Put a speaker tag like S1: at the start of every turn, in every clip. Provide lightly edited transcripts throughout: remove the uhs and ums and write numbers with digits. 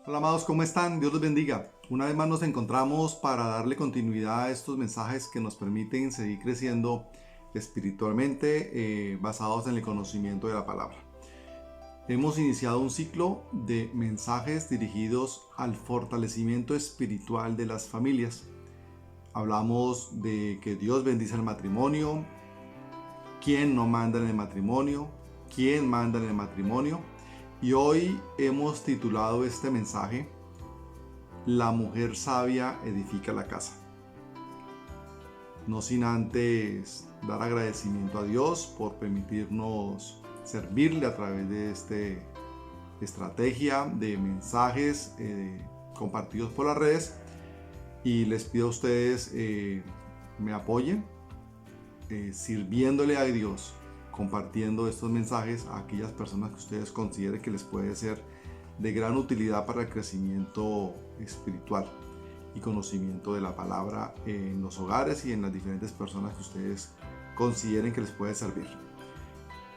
S1: Hola amados, ¿cómo están? Dios los bendiga. Una vez más nos encontramos para darle continuidad a estos mensajes que nos permiten seguir creciendo espiritualmente basados en el conocimiento de la palabra. Hemos iniciado un ciclo de mensajes dirigidos al fortalecimiento espiritual de las familias. Hablamos de que Dios bendice el matrimonio, quién no manda en el matrimonio, quién manda en el matrimonio. Y hoy hemos titulado este mensaje La mujer sabia edifica la casa. No sin antes dar agradecimiento a Dios por permitirnos servirle a través de esta estrategia de mensajes compartidos por las redes. Y les pido a ustedes me apoyen sirviéndole a Dios, compartiendo estos mensajes a aquellas personas que ustedes consideren que les puede ser de gran utilidad para el crecimiento espiritual y conocimiento de la palabra en los hogares y en las diferentes personas que ustedes consideren que les puede servir.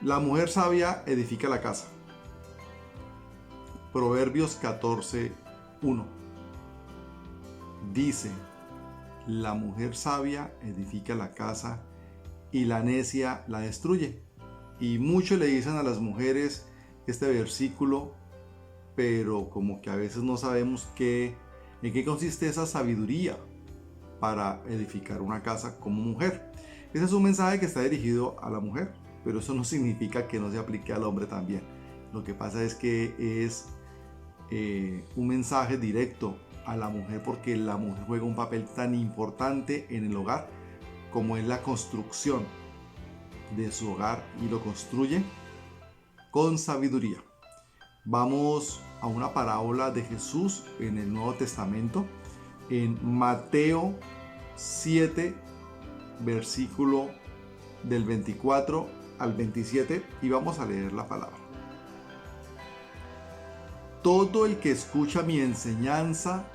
S1: La mujer sabia edifica la casa. Proverbios 14:1 dice: la mujer sabia edifica la casa y la necia la destruye. Y muchos le dicen a las mujeres este versículo, pero como que a veces no sabemos en qué consiste esa sabiduría para edificar una casa como mujer. Ese es un mensaje que está dirigido a la mujer, pero eso no significa que no se aplique al hombre también. Lo que pasa es que es un mensaje directo a la mujer, porque la mujer juega un papel tan importante en el hogar como es la construcción de su hogar, y lo construye con sabiduría. Vamos a una parábola de Jesús en el Nuevo Testamento, en Mateo 7, versículo del 24 al 27, y vamos a leer la palabra. Todo el que escucha mi enseñanza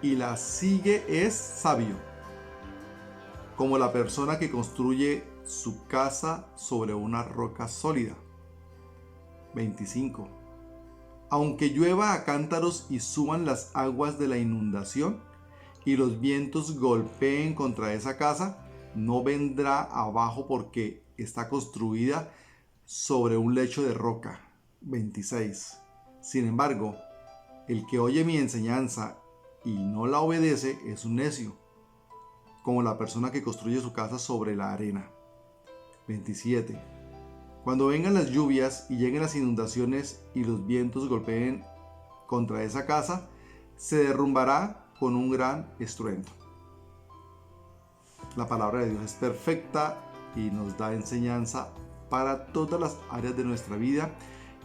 S1: y la sigue es sabio, como la persona que construye su casa sobre una roca sólida. 25. Aunque llueva a cántaros y suban las aguas de la inundación y los vientos golpeen contra esa casa, no vendrá abajo porque está construida sobre un lecho de roca. 26. Sin embargo, el que oye mi enseñanza y no la obedece es un necio, como la persona que construye su casa sobre la arena. 27. Cuando vengan las lluvias y lleguen las inundaciones y los vientos golpeen contra esa casa, se derrumbará con un gran estruendo. La palabra de Dios es perfecta y nos da enseñanza para todas las áreas de nuestra vida,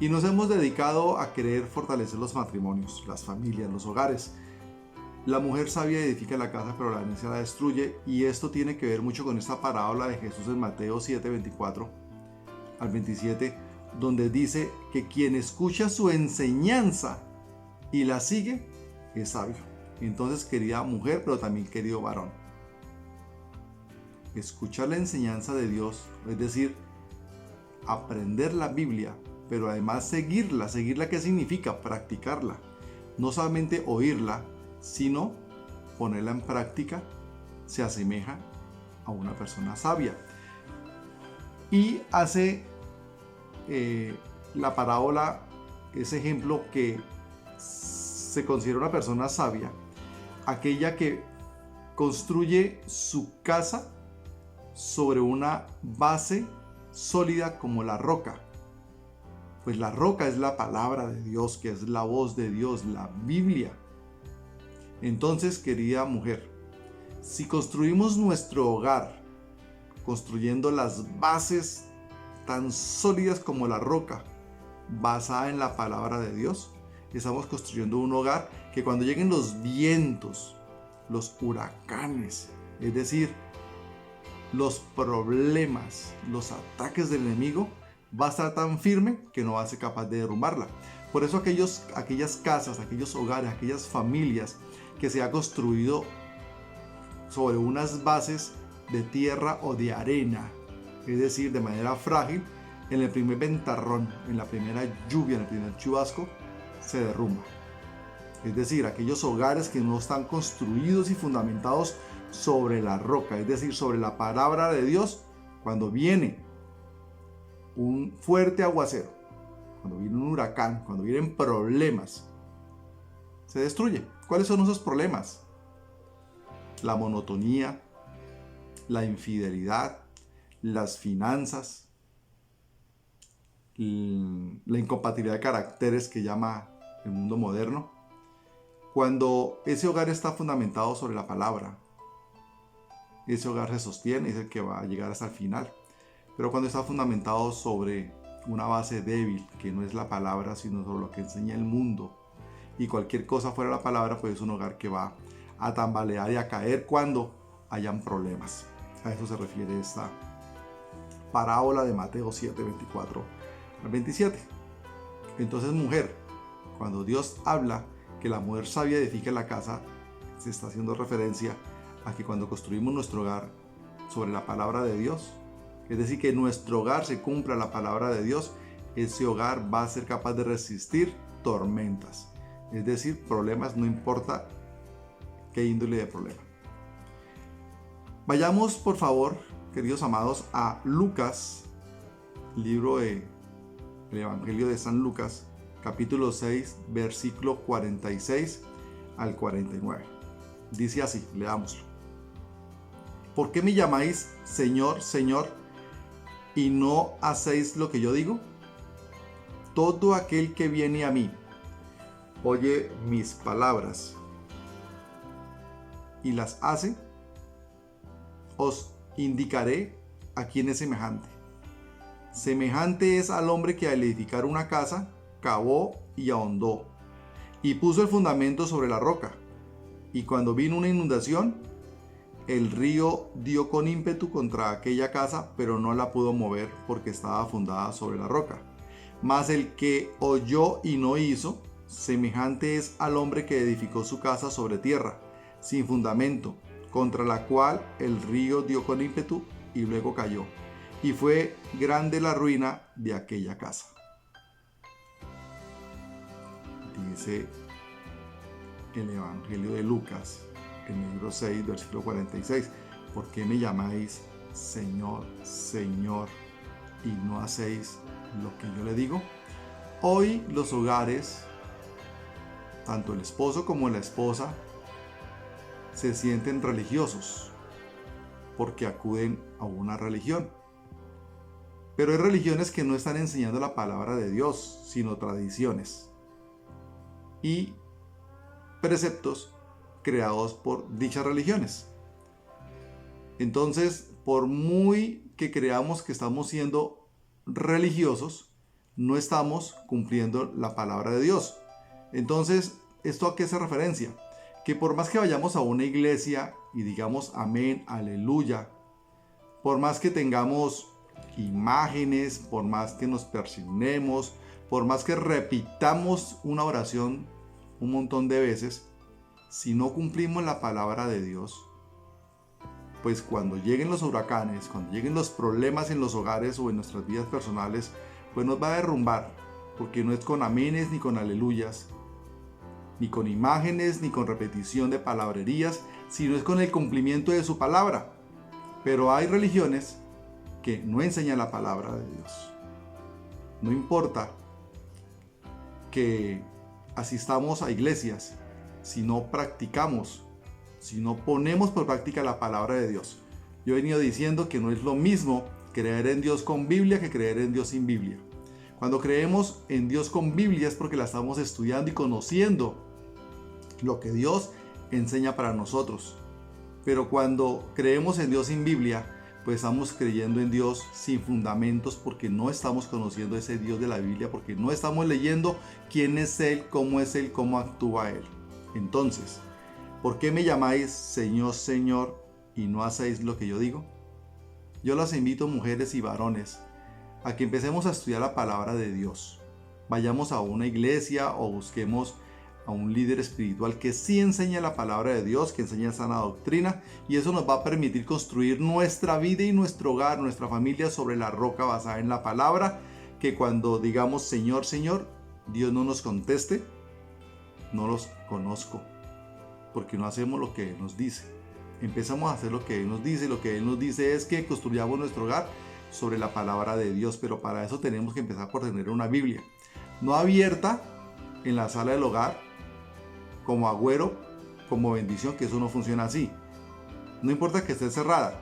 S1: y nos hemos dedicado a querer fortalecer los matrimonios, las familias, los hogares. La mujer sabia edifica la casa, pero la necia la destruye. Y esto tiene que ver mucho con esta parábola de Jesús en Mateo 7, 24 al 27, donde dice que quien escucha su enseñanza y la sigue es sabio. Entonces, querida mujer, pero también querido varón, escuchar la enseñanza de Dios, es decir, aprender la Biblia, pero además seguirla. ¿Seguirla qué significa? Practicarla. No solamente oírla, sino ponerla en práctica, se asemeja a una persona sabia. Y hace la parábola, ese ejemplo, que se considera una persona sabia, aquella que construye su casa sobre una base sólida como la roca. Pues la roca es la palabra de Dios, que es la voz de Dios, la Biblia. Entonces, querida mujer, si construimos nuestro hogar construyendo las bases tan sólidas como la roca, basada en la palabra de Dios, estamos construyendo un hogar que cuando lleguen los vientos, los huracanes, es decir, los problemas, los ataques del enemigo, va a estar tan firme que no va a ser capaz de derrumbarla. Por eso aquellas casas, aquellos hogares, aquellas familias que se ha construido sobre unas bases de tierra o de arena, es decir, de manera frágil, en el primer ventarrón, en la primera lluvia, en el primer chubasco, se derrumba. Es decir, aquellos hogares que no están construidos y fundamentados sobre la roca, es decir, sobre la palabra de Dios. Cuando viene un fuerte aguacero, cuando viene un huracán, cuando vienen problemas, se destruye. ¿Cuáles son esos problemas? La monotonía, la infidelidad, las finanzas, la incompatibilidad de caracteres que llama el mundo moderno. Cuando ese hogar está fundamentado sobre la palabra, ese hogar se sostiene, es el que va a llegar hasta el final. Pero cuando está fundamentado sobre una base débil, que no es la palabra, sino sobre lo que enseña el mundo, y cualquier cosa fuera de la palabra, pues es un hogar que va a tambalear y a caer cuando hayan problemas. A eso se refiere esta parábola de Mateo 7, 24 al 27. Entonces, mujer, cuando Dios habla que la mujer sabia edifica la casa, se está haciendo referencia a que cuando construimos nuestro hogar sobre la palabra de Dios, es decir, que nuestro hogar se cumpla la palabra de Dios, ese hogar va a ser capaz de resistir tormentas, es decir, problemas, no importa qué índole de problema. Vayamos, por favor, queridos amados, a Lucas, libro del Evangelio de San Lucas, capítulo 6, versículo 46 al 49. Dice así, leámoslo. ¿Por qué me llamáis Señor, Señor, y no hacéis lo que yo digo? Todo aquel que viene a mí, oye mis palabras y las hace, os indicaré a quién es semejante. Semejante es al hombre que al edificar una casa, cavó y ahondó, y puso el fundamento sobre la roca. Y cuando vino una inundación, el río dio con ímpetu contra aquella casa, pero no la pudo mover porque estaba fundada sobre la roca. Mas el que oyó y no hizo, semejante es al hombre que edificó su casa sobre tierra, sin fundamento, contra la cual el río dio con ímpetu y luego cayó. Y fue grande la ruina de aquella casa. Dice el Evangelio de Lucas, el libro 6, versículo 46. ¿Por qué me llamáis Señor, Señor, y no hacéis lo que yo le digo? Hoy los hogares, tanto el esposo como la esposa, se sienten religiosos porque acuden a una religión. Pero hay religiones que no están enseñando la palabra de Dios, sino tradiciones y preceptos creados por dichas religiones. Entonces, por muy que creamos que estamos siendo religiosos, no estamos cumpliendo la palabra de Dios. Entonces, ¿esto a qué hace referencia? Que por más que vayamos a una iglesia y digamos amén, aleluya, por más que tengamos imágenes, por más que nos persignemos, por más que repitamos una oración un montón de veces, si no cumplimos la palabra de Dios, pues cuando lleguen los huracanes, cuando lleguen los problemas en los hogares o en nuestras vidas personales, pues nos va a derrumbar, porque no es con amenes ni con aleluyas, ni con imágenes, ni con repetición de palabrerías, sino es con el cumplimiento de su palabra. Pero hay religiones que no enseñan la palabra de Dios. No importa que asistamos a iglesias, si no practicamos, si no ponemos por práctica la palabra de Dios. Yo he venido diciendo que no es lo mismo creer en Dios con Biblia que creer en Dios sin Biblia. Cuando creemos en Dios con Biblia es porque la estamos estudiando y conociendo lo que Dios enseña para nosotros. Pero cuando creemos en Dios sin Biblia, pues estamos creyendo en Dios sin fundamentos, porque no estamos conociendo ese Dios de la Biblia, porque no estamos leyendo quién es Él, cómo actúa Él. Entonces, ¿por qué me llamáis Señor, Señor, y no hacéis lo que yo digo? Yo las invito, mujeres y varones, a que empecemos a estudiar la palabra de Dios. Vayamos a una iglesia o busquemos a un líder espiritual que sí enseña la palabra de Dios, que enseña sana doctrina, y eso nos va a permitir construir nuestra vida y nuestro hogar, nuestra familia sobre la roca basada en la palabra, que cuando digamos Señor, Señor, Dios no nos conteste no los conozco, porque no hacemos lo que Él nos dice. Empezamos a hacer lo que Él nos dice, y lo que Él nos dice es que construyamos nuestro hogar sobre la palabra de Dios, pero para eso tenemos que empezar por tener una Biblia, no abierta en la sala del hogar, como agüero, como bendición, que eso no funciona así. No importa que esté cerrada,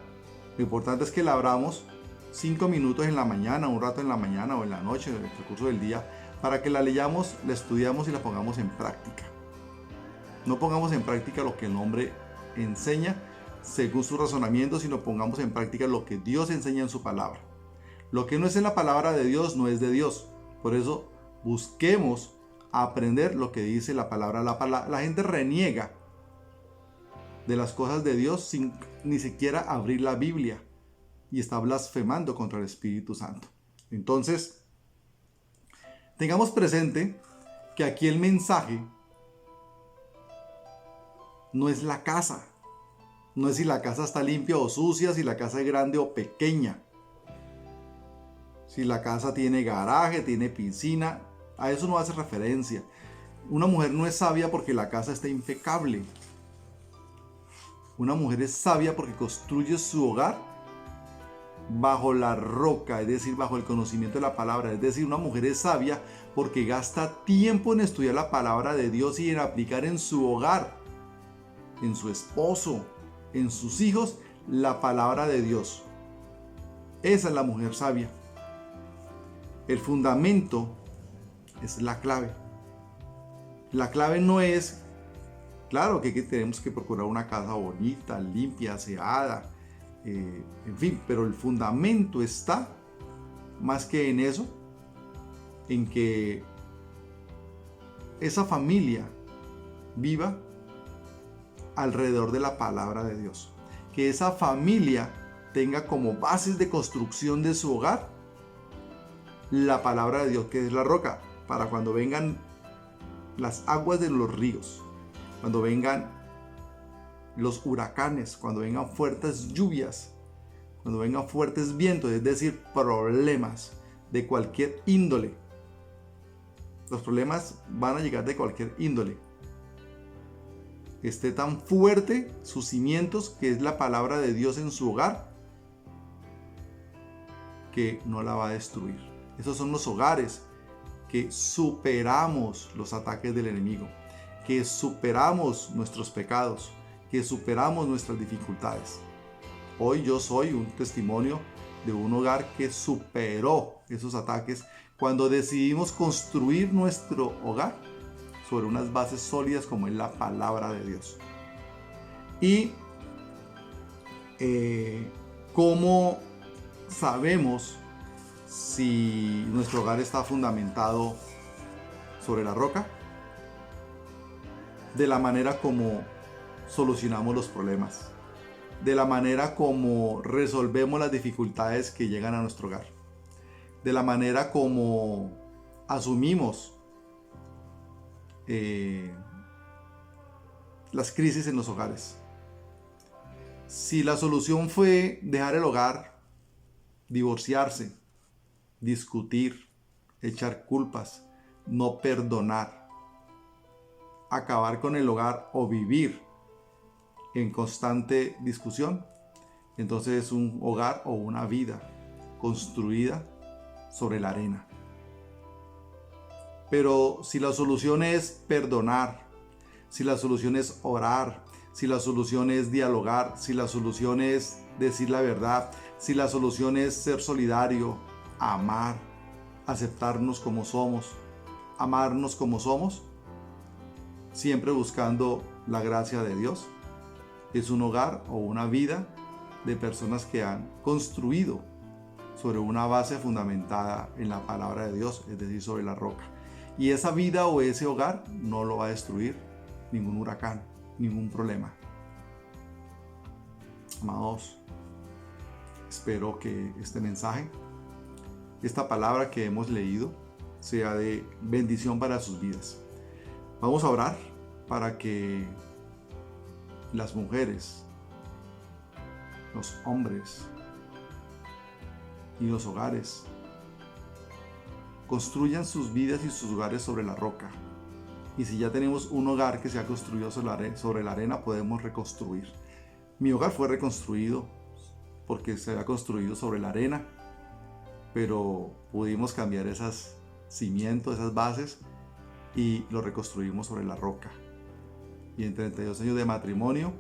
S1: lo importante es que la abramos 5 minutos en la mañana, un rato en la mañana o en la noche, en el transcurso del día, para que la leyamos, la estudiamos y la pongamos en práctica. No pongamos en práctica lo que el hombre enseña según su razonamiento, sino pongamos en práctica lo que Dios enseña en su palabra. Lo que no es en la palabra de Dios no es de Dios. Por eso busquemos aprender lo que dice la palabra. La gente reniega de las cosas de Dios sin ni siquiera abrir la Biblia y está blasfemando contra el Espíritu Santo. Entonces, tengamos presente que aquí el mensaje no es la casa. No es si la casa está limpia o sucia, si la casa es grande o pequeña, si la casa tiene garaje, tiene piscina. A eso no hace referencia. Una mujer no es sabia porque la casa está impecable. Una mujer es sabia porque construye su hogar bajo la roca, es decir, bajo el conocimiento de la palabra. Es decir, una mujer es sabia porque gasta tiempo en estudiar la palabra de Dios y en aplicar en su hogar, en su esposo, en sus hijos, la palabra de Dios. Esa es la mujer sabia. El fundamento es la clave. La clave no es, claro que tenemos que procurar una casa bonita, limpia, aseada, en fin, pero el fundamento está más que en eso, en que esa familia viva alrededor de la palabra de Dios, que esa familia tenga como bases de construcción de su hogar la palabra de Dios, que es la roca, para cuando vengan las aguas de los ríos, cuando vengan los huracanes, cuando vengan fuertes lluvias, cuando vengan fuertes vientos, es decir, problemas de cualquier índole. Los problemas van a llegar de cualquier índole. Esté tan fuerte sus cimientos, que es la palabra de Dios en su hogar, que no la va a destruir. Esos son los hogares que superamos los ataques del enemigo, que superamos nuestros pecados, que superamos nuestras dificultades. Hoy yo soy un testimonio de un hogar que superó esos ataques cuando decidimos construir nuestro hogar sobre unas bases sólidas como es la palabra de Dios. Y ¿cómo sabemos si nuestro hogar está fundamentado sobre la roca? De la manera como solucionamos los problemas, de la manera como resolvemos las dificultades que llegan a nuestro hogar, de la manera como asumimos las crisis en los hogares. Si la solución fue dejar el hogar, divorciarse, discutir, echar culpas, no perdonar, acabar con el hogar o vivir en constante discusión, entonces es un hogar o una vida construida sobre la arena. Pero si la solución es perdonar, si la solución es orar, si la solución es dialogar, si la solución es decir la verdad, si la solución es ser solidario, amar, aceptarnos como somos, amarnos como somos, siempre buscando la gracia de Dios, es un hogar o una vida de personas que han construido sobre una base fundamentada en la palabra de Dios, es decir, sobre la roca. Y esa vida o ese hogar no lo va a destruir ningún huracán, ningún problema. Amados, espero que este mensaje, esta palabra que hemos leído, sea de bendición para sus vidas. Vamos a orar para que las mujeres, los hombres y los hogares construyan sus vidas y sus hogares sobre la roca, Y si ya tenemos un hogar que se ha construido sobre la arena, podemos reconstruir. Mi hogar fue reconstruido porque se había construido sobre la arena, pero pudimos cambiar esas cimientos, esas bases, y lo reconstruimos sobre la roca. Y en 32 años de matrimonio,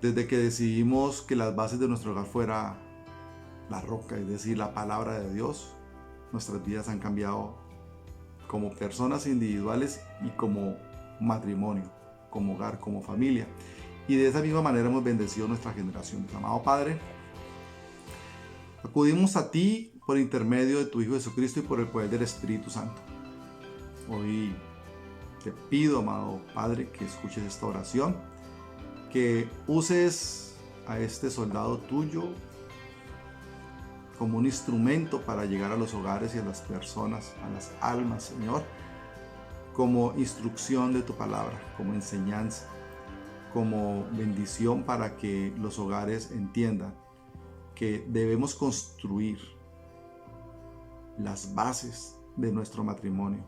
S1: desde que decidimos que las bases de nuestro hogar fuera la roca, es decir, la palabra de Dios, nuestras vidas han cambiado como personas individuales y como matrimonio, como hogar, como familia. Y de esa misma manera hemos bendecido nuestra generación. Amado Padre, acudimos a ti por intermedio de tu Hijo Jesucristo y por el poder del Espíritu Santo. Hoy te pido, amado Padre, que escuches esta oración, que uses a este soldado tuyo como un instrumento para llegar a los hogares y a las personas, a las almas, Señor, como instrucción de tu palabra, como enseñanza, como bendición para que los hogares entiendan que debemos construir las bases de nuestro matrimonio,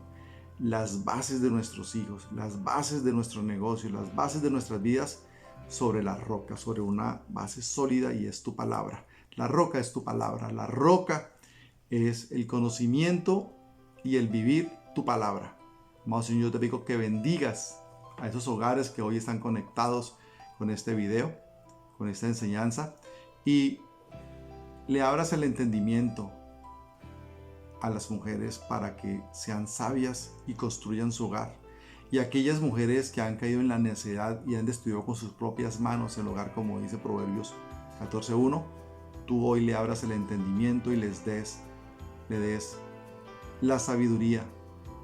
S1: las bases de nuestros hijos, las bases de nuestro negocio, las bases de nuestras vidas sobre la roca, sobre una base sólida, y es tu palabra. La roca es tu palabra, la roca es el conocimiento y el vivir tu palabra. Amado Señor, yo te pido que bendigas a esos hogares que hoy están conectados con este video, con esta enseñanza, y le abras el entendimiento a las mujeres para que sean sabias y construyan su hogar. Y aquellas mujeres que han caído en la necedad y han destruido con sus propias manos el hogar, como dice Proverbios 14:1, tú hoy le abras el entendimiento y le des la sabiduría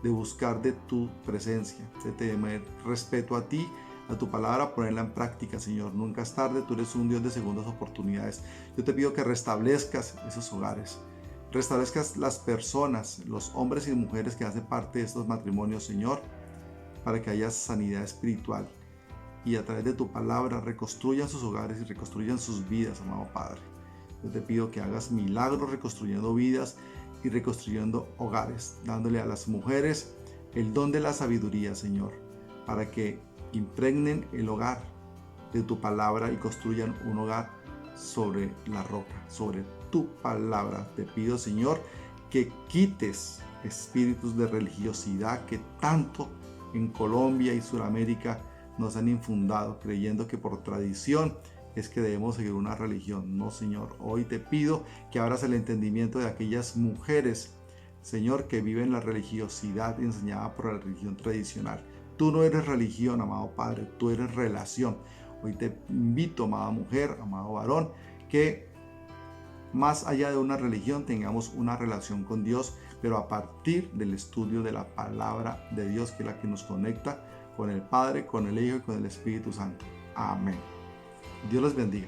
S1: de buscar de tu presencia, de tener respeto a ti, a tu palabra, ponerla en práctica, Señor. Nunca es tarde, tú eres un Dios de segundas oportunidades. Yo te pido que restablezcas esos hogares, restablezcas las personas, los hombres y mujeres que hacen parte de estos matrimonios, Señor, para que haya sanidad espiritual y a través de tu palabra reconstruyan sus hogares y reconstruyan sus vidas, amado Padre. Yo te pido que hagas milagros reconstruyendo vidas y reconstruyendo hogares, dándole a las mujeres el don de la sabiduría, Señor, para que impregnen el hogar de tu palabra y construyan un hogar sobre la roca, sobre tu palabra. Te pido, Señor, que quites espíritus de religiosidad que tanto en Colombia y Sudamérica nos han infundado, creyendo que por tradición es que debemos seguir una religión. No, Señor, hoy te pido que abras el entendimiento de aquellas mujeres, Señor, que viven la religiosidad enseñada por la religión tradicional. Tú no eres religión, amado Padre, tú eres relación. Hoy te invito, amada mujer, amado varón, que más allá de una religión tengamos una relación con Dios, pero a partir del estudio de la palabra de Dios, que es la que nos conecta con el Padre, con el Hijo y con el Espíritu Santo. Amén. Dios los bendiga.